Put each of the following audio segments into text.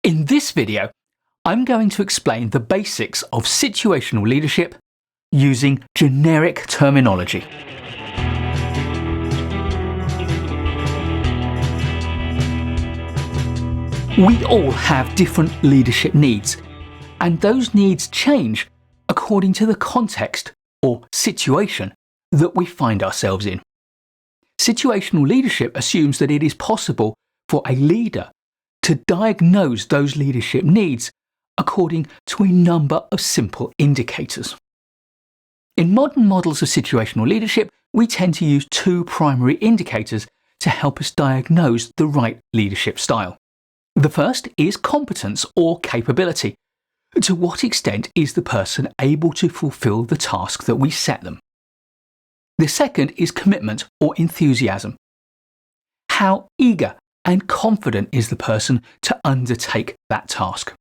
In this video, I'm going to explain the basics of situational leadership using generic terminology. We all have different leadership needs, and those needs change according to the context or situation that we find ourselves in. Situational leadership assumes that it is possible for a leader to diagnose those leadership needs according to a number of simple indicators. In modern models of situational leadership, we tend to use two primary indicators to help us diagnose the right leadership style. The first is competence or capability. To what extent is the person able to fulfill the task that we set them? The second is commitment or enthusiasm. How eager and confident is the person to undertake that task?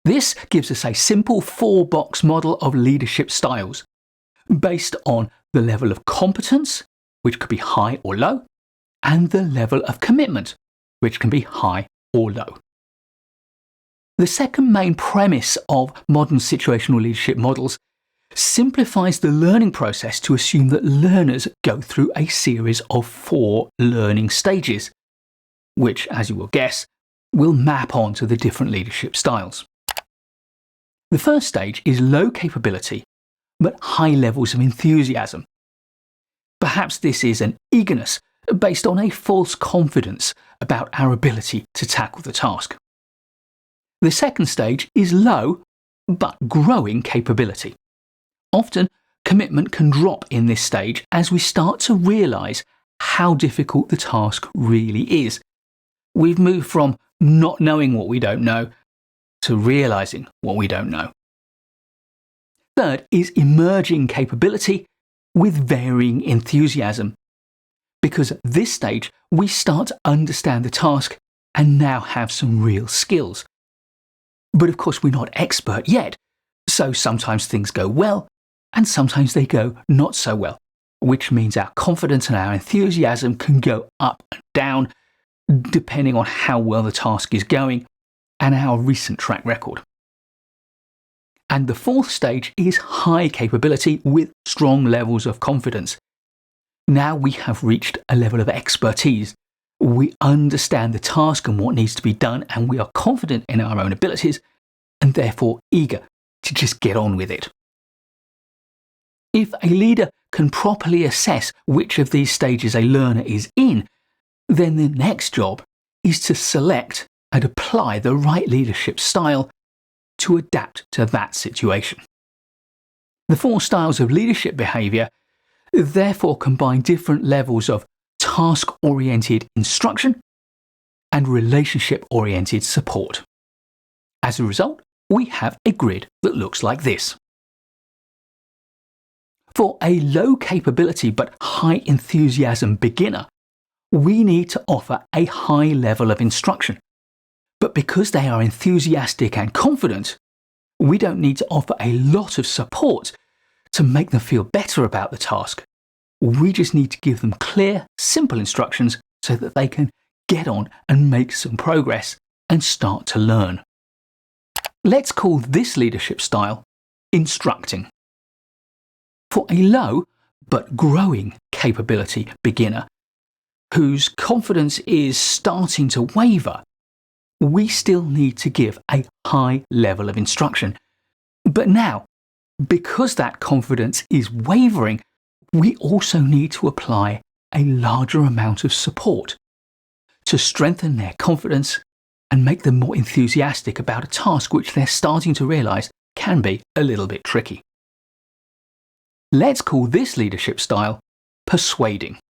This gives us a simple four-box model of leadership styles based on the level of competence, which could be high or low, and the level of commitment, which can be high or low. The second main premise of modern situational leadership models simplifies the learning process to assume that learners go through a series of 4 learning stages, which, as you will guess, will map onto the different leadership styles. The first stage is low capability, but high levels of enthusiasm. Perhaps this is an eagerness based on a false confidence about our ability to tackle the task. The second stage is low, but growing capability. Often, commitment can drop in this stage as we start to realise how difficult the task really is. We've moved from not knowing what we don't know to realising what we don't know. Third is emerging capability with varying enthusiasm. Because at this stage, we start to understand the task and now have some real skills. But of course, we're not expert yet, so sometimes things go well and sometimes they go not so well, which means our confidence and our enthusiasm can go up and down depending on how well the task is going and our recent track record. And the fourth stage is high capability with strong levels of confidence. Now we have reached a level of expertise. We understand the task and what needs to be done, and we are confident in our own abilities and therefore eager to just get on with it. If a leader can properly assess which of these stages a learner is in, then the next job is to select and apply the right leadership style to adapt to that situation. The 4 styles of leadership behaviour therefore combine different levels of task-oriented instruction and relationship-oriented support. As a result, we have a grid that looks like this. For a low capability but high enthusiasm beginner, we need to offer a high level of instruction. But because they are enthusiastic and confident, we don't need to offer a lot of support to make them feel better about the task. We just need to give them clear, simple instructions so that they can get on and make some progress and start to learn. Let's call this leadership style instructing. For a low but growing capability beginner whose confidence is starting to waver, we still need to give a high level of instruction. But now, because that confidence is wavering, we also need to apply a larger amount of support to strengthen their confidence and make them more enthusiastic about a task which they're starting to realise can be a little bit tricky. Let's call this leadership style persuading.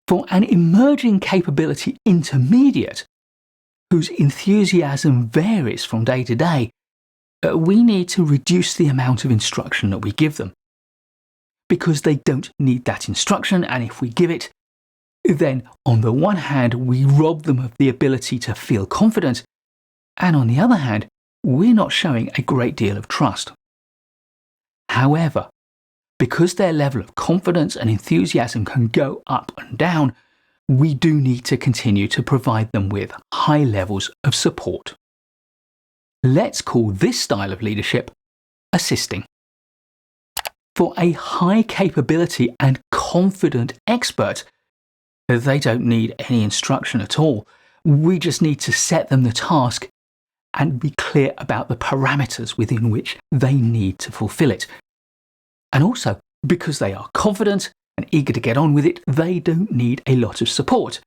For an emerging capability intermediate, whose enthusiasm varies from day to day, we need to reduce the amount of instruction that we give them. Because they don't need that instruction, and if we give it, then on the one hand we rob them of the ability to feel confident, and on the other hand we're not showing a great deal of trust. However, because their level of confidence and enthusiasm can go up and down, we do need to continue to provide them with high levels of support. Let's call this style of leadership assisting. For a high capability and confident expert, they don't need any instruction at all. We just need to set them the task and be clear about the parameters within which they need to fulfill it. And also, because they are confident and eager to get on with it, they don't need a lot of support.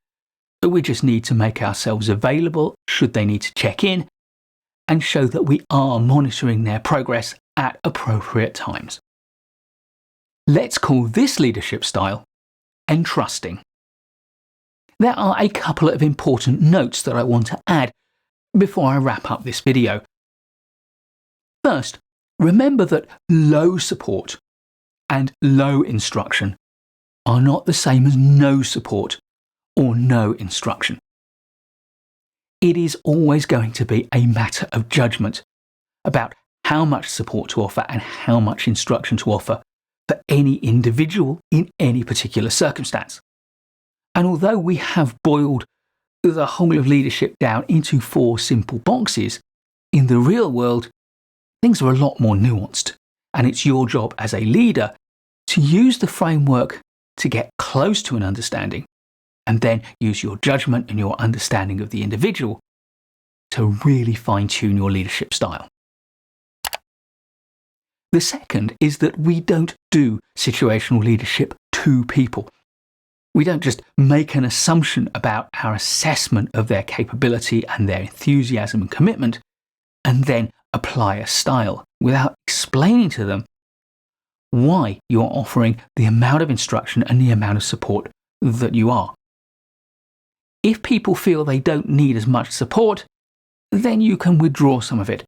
We just need to make ourselves available should they need to check in and show that we are monitoring their progress at appropriate times. Let's call this leadership style entrusting. There are a couple of important notes that I want to add before I wrap up this video. First, remember that low support and low instruction are not the same as no support or no instruction. It is always going to be a matter of judgment about how much support to offer and how much instruction to offer for any individual in any particular circumstance. And although we have boiled the whole of leadership down into 4 simple boxes, in the real world, things are a lot more nuanced, and it's your job as a leader to use the framework to get close to an understanding, and then use your judgment and your understanding of the individual to really fine-tune your leadership style. The second is that we don't do situational leadership to people. We don't just make an assumption about our assessment of their capability and their enthusiasm and commitment, and then apply a style without explaining to them why you're offering the amount of instruction and the amount of support that you are. If people feel they don't need as much support, then you can withdraw some of it.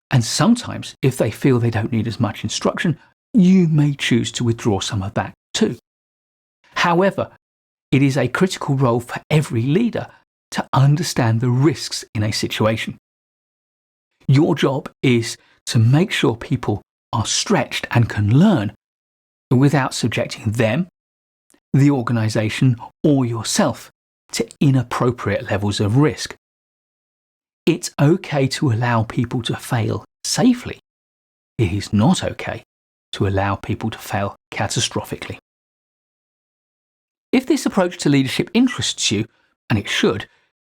And sometimes, if they feel they don't need as much instruction, you may choose to withdraw some of that too. However, it is a critical role for every leader to understand the risks in a situation. Your job is to make sure people are stretched and can learn without subjecting them, the organisation, or yourself to inappropriate levels of risk. It's okay to allow people to fail safely. It is not okay to allow people to fail catastrophically. If this approach to leadership interests you, and it should,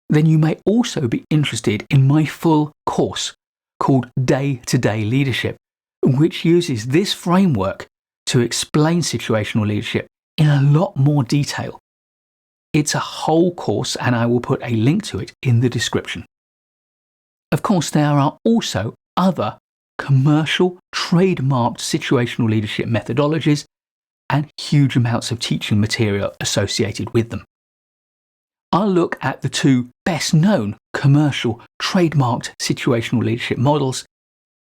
then you may also be interested in my full course called Day-to-Day Leadership, which uses this framework to explain situational leadership in a lot more detail. It's a whole course, and I will put a link to it in the description. Of course, there are also other commercial, trademarked situational leadership methodologies and huge amounts of teaching material associated with them. I'll look at the 2 best-known commercial, trademarked situational leadership models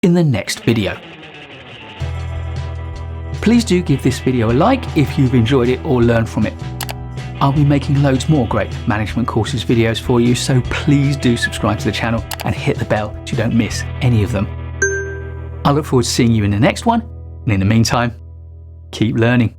in the next video. Please do give this video a like if you've enjoyed it or learned from it. I'll be making loads more great management courses videos for you, so please do subscribe to the channel and hit the bell so you don't miss any of them. I look forward to seeing you in the next one, and in the meantime, keep learning.